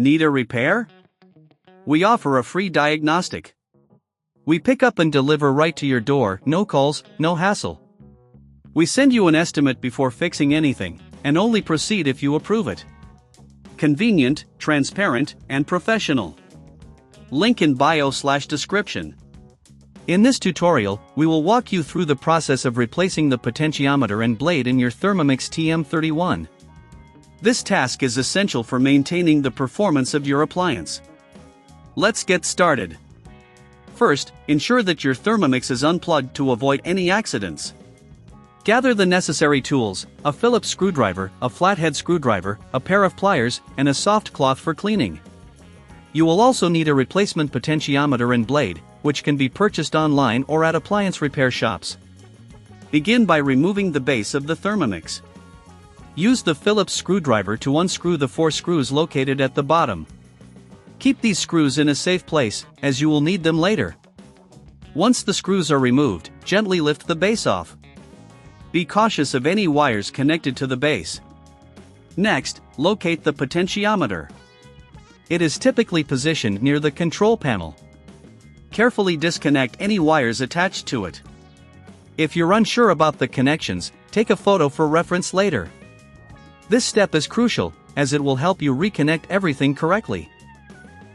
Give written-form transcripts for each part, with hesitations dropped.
Need a repair? We offer a free diagnostic. We pick up and deliver right to your door, no calls, no hassle. We send you an estimate before fixing anything, and only proceed if you approve it. Convenient, transparent, and professional. Link in bio/description. In this tutorial, we will walk you through the process of replacing the potentiometer and blade in your Thermomix TM31. This task is essential for maintaining the performance of your appliance. Let's get started. First, ensure that your Thermomix is unplugged to avoid any accidents. Gather the necessary tools: a Phillips screwdriver, a flathead screwdriver, a pair of pliers, and a soft cloth for cleaning. You will also need a replacement potentiometer and blade, which can be purchased online or at appliance repair shops. Begin by removing the base of the Thermomix. Use the Phillips screwdriver to unscrew the 4 screws located at the bottom. Keep these screws in a safe place, as you will need them later. Once the screws are removed, gently lift the base off. Be cautious of any wires connected to the base. Next, locate the potentiometer. It is typically positioned near the control panel. Carefully disconnect any wires attached to it. If you're unsure about the connections, take a photo for reference later. This step is crucial, as it will help you reconnect everything correctly.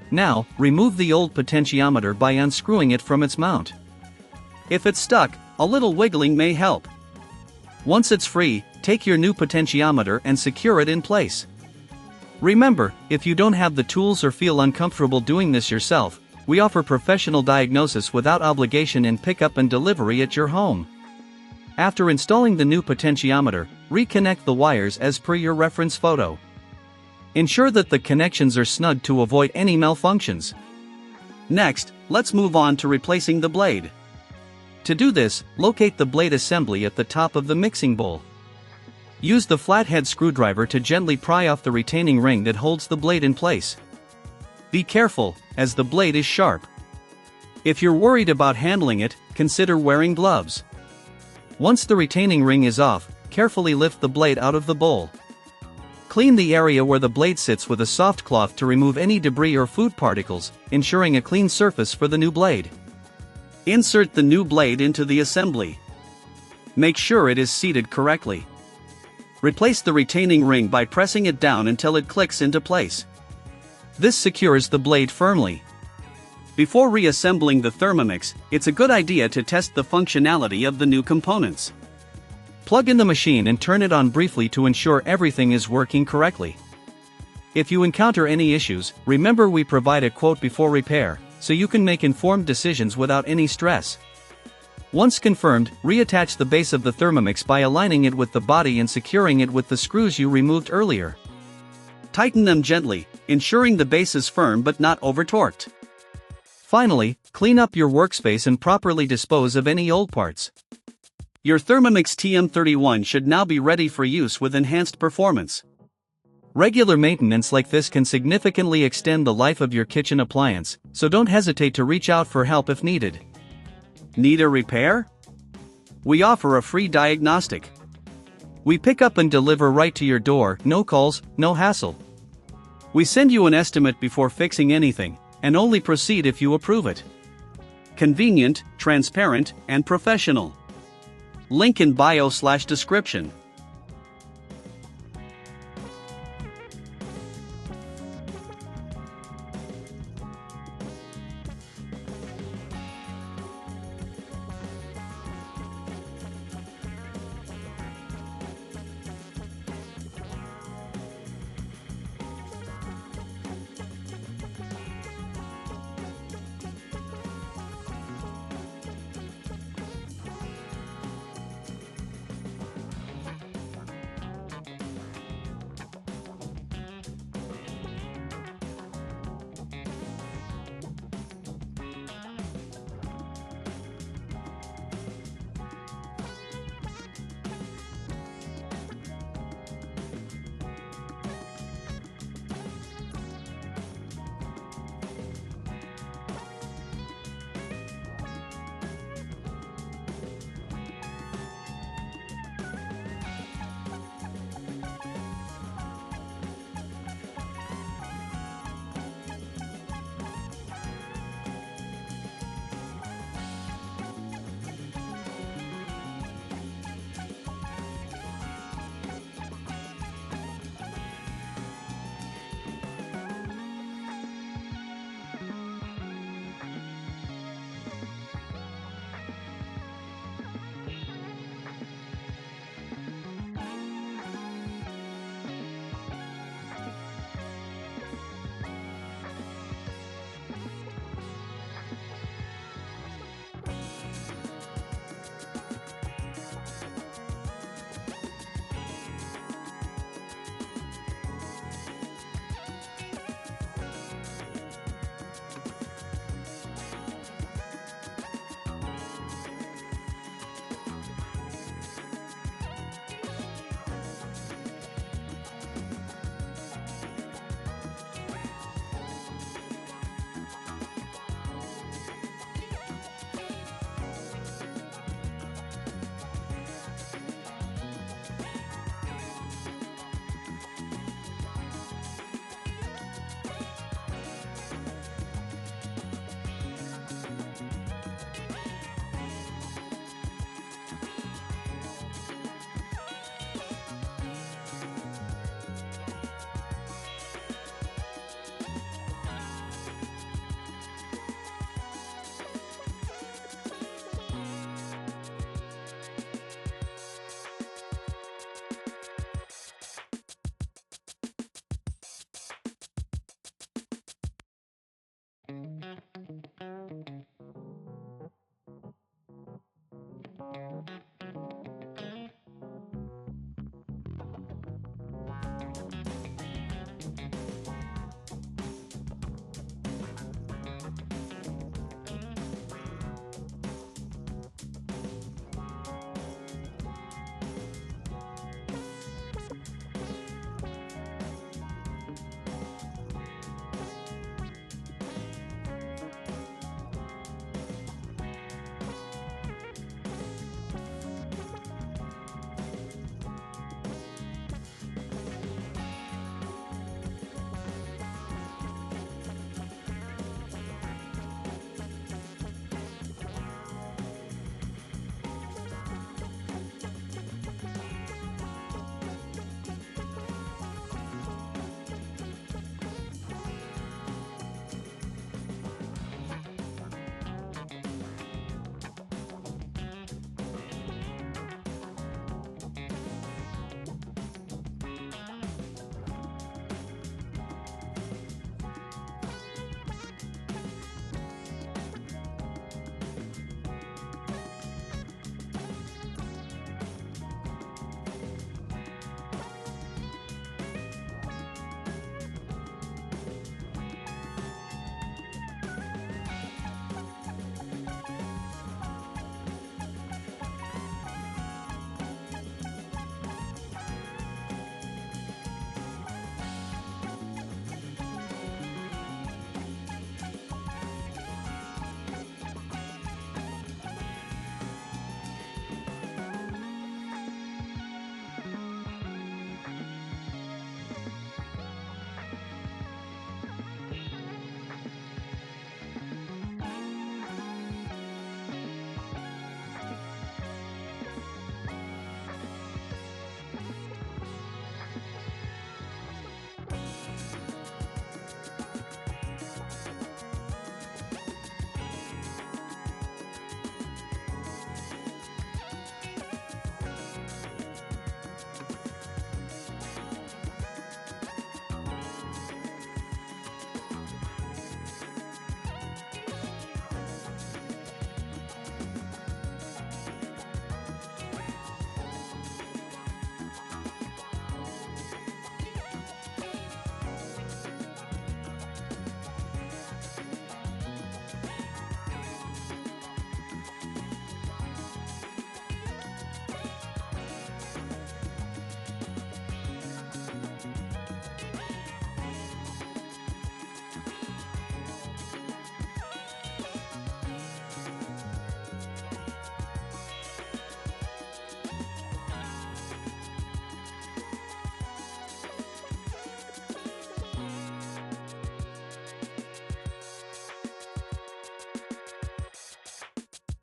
Now, remove the old potentiometer by unscrewing it from its mount. If it's stuck, a little wiggling may help. Once it's free, take your new potentiometer and secure it in place. Remember, if you don't have the tools or feel uncomfortable doing this yourself, we offer professional diagnosis without obligation and pickup and delivery at your home. After installing the new potentiometer, reconnect the wires as per your reference photo. Ensure that the connections are snug to avoid any malfunctions. Next, let's move on to replacing the blade. To do this, locate the blade assembly at the top of the mixing bowl. Use the flathead screwdriver to gently pry off the retaining ring that holds the blade in place. Be careful, as the blade is sharp. If you're worried about handling it, consider wearing gloves. Once the retaining ring is off, carefully lift the blade out of the bowl. Clean the area where the blade sits with a soft cloth to remove any debris or food particles, ensuring a clean surface for the new blade. Insert the new blade into the assembly. Make sure it is seated correctly. Replace the retaining ring by pressing it down until it clicks into place. This secures the blade firmly. Before reassembling the Thermomix, it's a good idea to test the functionality of the new components. Plug in the machine and turn it on briefly to ensure everything is working correctly. If you encounter any issues, remember we provide a quote before repair, so you can make informed decisions without any stress. Once confirmed, reattach the base of the Thermomix by aligning it with the body and securing it with the screws you removed earlier. Tighten them gently, ensuring the base is firm but not over-torqued. Finally, clean up your workspace and properly dispose of any old parts. Your Thermomix TM31 should now be ready for use with enhanced performance. Regular maintenance like this can significantly extend the life of your kitchen appliance, so don't hesitate to reach out for help if needed. Need a repair? We offer a free diagnostic. We pick up and deliver right to your door, no calls, no hassle. We send you an estimate before fixing anything, and only proceed if you approve it. Convenient, transparent, and professional. Link in bio/description.